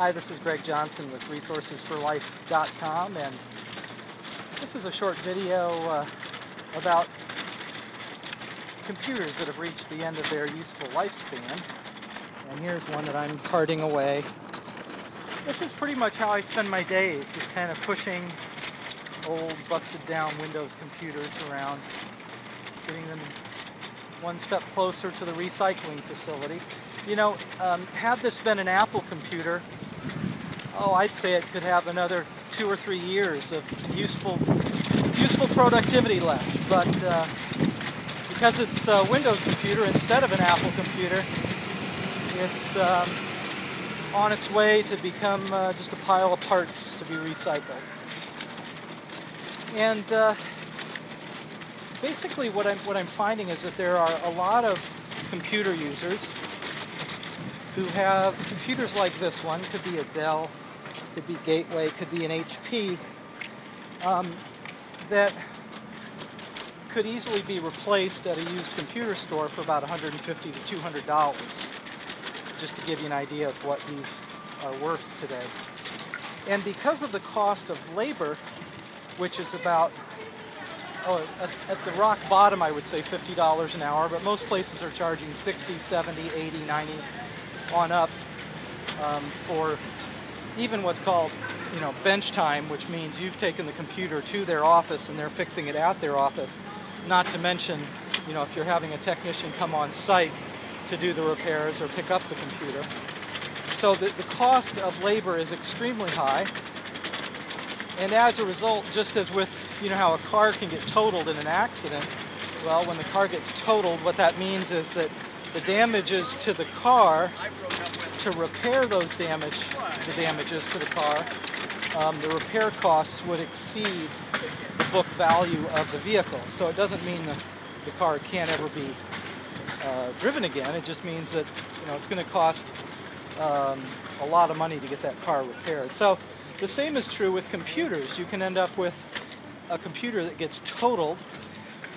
Hi, this is Greg Johnson with resourcesforlife.com, and this is a short video about computers that have reached the end of their useful lifespan. And here's one that I'm parting away. This is pretty much how I spend my days, just kind of pushing old, busted down Windows computers around, getting them one step closer to the recycling facility. You know, had this been an Apple computer, I'd say it could have another 2 or 3 years of useful productivity left. But because it's a Windows computer instead of an Apple computer, it's on its way to become just a pile of parts to be recycled. And basically what I'm finding is that there are a lot of computer users who have computers like this one. Could be a Dell, could be Gateway, could be an HP, that could easily be replaced at a used computer store for about $150 to $200, just to give you an idea of what these are worth today. And because of the cost of labor, which is about, at the rock bottom I would say $50 an hour, but most places are charging $60, $70, $80, $90 on up for even what's called, bench time, which means you've taken the computer to their office and they're fixing it at their office. Not to mention, if you're having a technician come on site to do the repairs or pick up the computer. So the cost of labor is extremely high. And as a result, just as with, how a car can get totaled in an accident, well, when the car gets totaled, what that means is that the damages to the car, to repair those damages to the car, the repair costs would exceed the book value of the vehicle. So it doesn't mean that the car can't ever be driven again. It just means that it's going to cost a lot of money to get that car repaired. So the same is true with computers. You can end up with a computer that gets totaled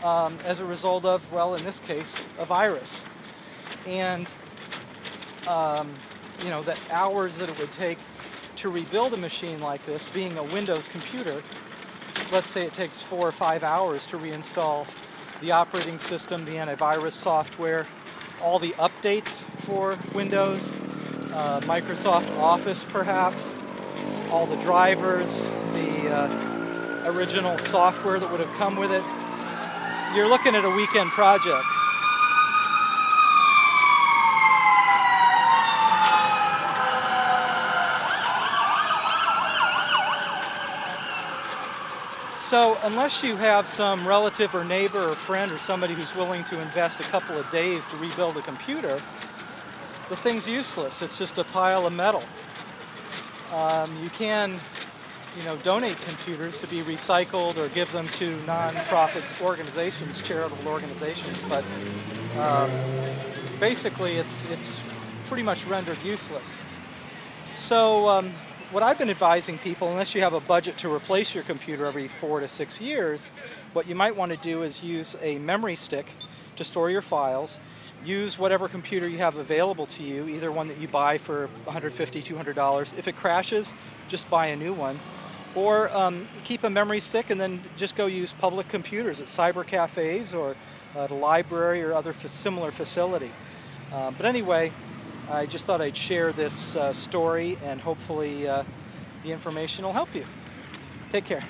as a result of, well, in this case, a virus. And the hours that it would take to rebuild a machine like this, being a Windows computer, let's say it takes 4 or 5 hours to reinstall the operating system, the antivirus software, all the updates for Windows, Microsoft Office perhaps, all the drivers, the original software that would have come with it. You're looking at a weekend project. So unless you have some relative or neighbor or friend or somebody who's willing to invest a couple of days to rebuild a computer, the thing's useless. It's just a pile of metal. You can, donate computers to be recycled or give them to non-profit organizations, charitable organizations, but basically it's pretty much rendered useless. So what I've been advising people, unless you have a budget to replace your computer every 4 to 6 years, what you might want to do is use a memory stick to store your files. Use whatever computer you have available to you, either one that you buy for $150, $200. If it crashes, just buy a new one. Or keep a memory stick and then just go use public computers at cyber cafes or at a library or other similar facility. But anyway, I just thought I'd share this story, and hopefully the information will help you. Take care.